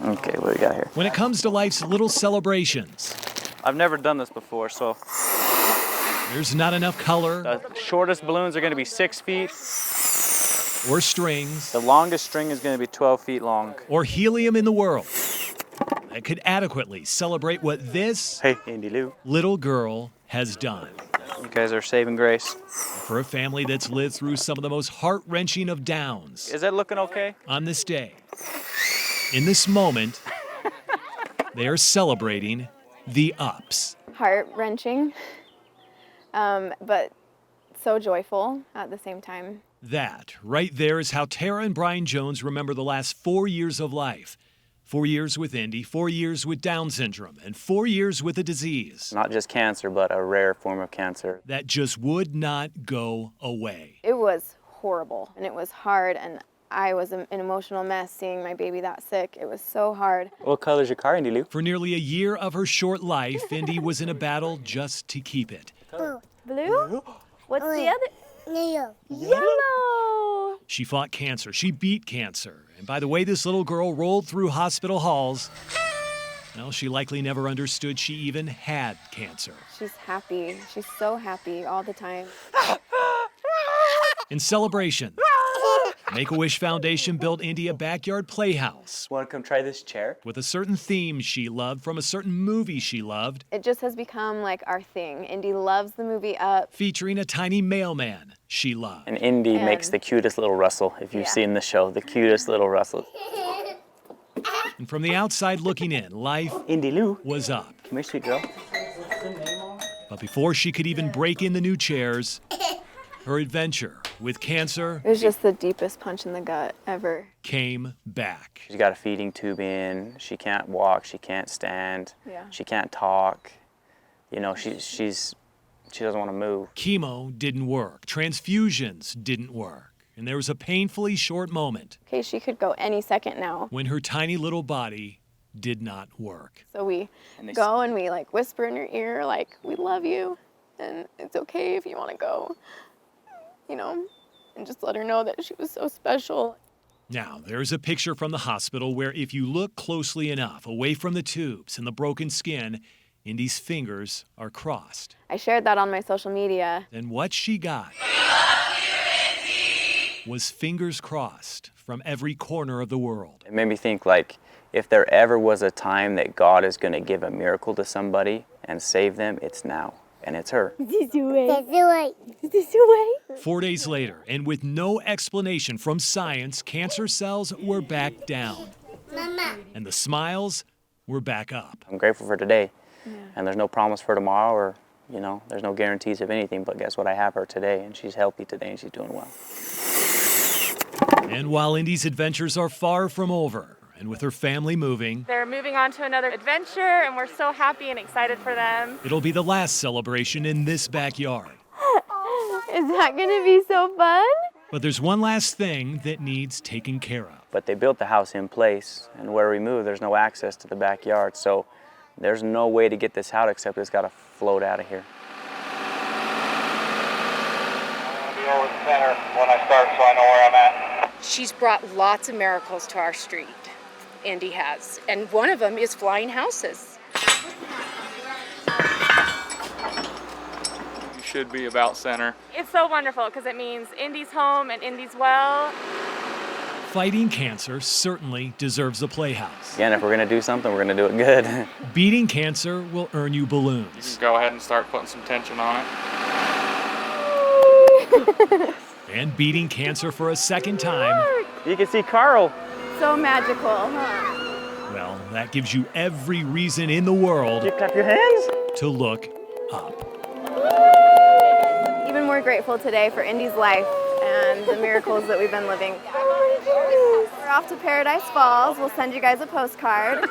Okay, what do we got here? When it comes to life's little celebrations, I've never done this before, so there's not enough color the shortest balloons are going to be 6 feet. or strings The longest string is going to be 12 feet long. or helium in the world that could adequately celebrate what this Hey, Indy Lou. little girl has done. You guys are saving grace. For a family that's lived through some of the most heart-wrenching of downs. Is that looking okay? On this day, in this moment, they are celebrating the ups. Heart-wrenching, but so joyful at the same time. That, right there, is how Tara and Brian Jones remember the last 4 years of life. 4 years with Indy, 4 years with Down syndrome, and 4 years with a disease Not just cancer, but a rare form of cancer. that just would not go away. It was horrible, and it was hard, and I was an emotional mess seeing my baby that sick. It was so hard. What color's your car, Indy Lou? For nearly a year of her short life, Indy was in a battle just to keep it. Blue? What's the other? Yellow! She fought cancer. She beat cancer. And by the way this little girl rolled through hospital halls, well, she likely never understood she even had cancer. She's happy. She's so happy all the time. In celebration, Make-A-Wish Foundation built Indy a backyard playhouse Want to come try this chair? with a certain theme she loved from a certain movie she loved, It just has become like our thing. Indy loves the movie Up. featuring a tiny mailman she loved. And Indy makes the cutest little Russell, if you've seen the show, the cutest little Russell. And from the outside looking in, life Indy Lou. was up. Come here, sweet girl. But before she could even break in the new chairs, her adventure with cancer It was just the deepest punch in the gut ever. came back. She's got a feeding tube in. She can't walk. She can't stand. Yeah. She can't talk. You know, she doesn't want to move. Chemo didn't work. Transfusions didn't work. And there was a painfully short moment Okay, she could go any second now. when her tiny little body did not work. So we And they go and we like whisper in her ear, like, we love you and it's okay if you want to go, you know, and just let her know that she was so special. Now, there's a picture from the hospital where if you look closely enough, away from the tubes and the broken skin, Indy's fingers are crossed. I shared that on my social media. And what she got was fingers crossed from every corner of the world. It made me think, like, if there ever was a time that God is going to give a miracle to somebody and save them, it's now. And it's her. This way. 4 days later, and with no explanation from science, cancer cells were back down. And the smiles were back up. I'm grateful for today. And there's no promise for tomorrow, or, you know, there's no guarantees of anything. But guess what? I have her today, and she's healthy today, and she's doing well. And while Indy's adventures are far from over, and with her family moving, They're moving on to another adventure, and we're so happy and excited for them. it'll be the last celebration in this backyard. Is that going to be so fun? But there's one last thing that needs taken care of. But they built the house in place, and where we moved, there's no access to the backyard. So there's no way to get this out except it's got to float out of here. I'll be over the center when I start so I know where I'm at. She's brought lots of miracles to our street, Indy has, and one of them is flying houses. You should be about center. It's so wonderful because it means Indy's home and Indy's well. Fighting cancer certainly deserves a playhouse. Again, if we're going to do something, we're going to do it good. Beating cancer will earn you balloons. Go ahead and start putting some tension on it. And beating cancer for a second time, You can see Carl. So magical, huh? well, that gives you every reason in the world You clap your hands? to look up. Even more grateful today for Indy's life and the miracles that we've been living. We're off to Paradise Falls. We'll send you guys a postcard.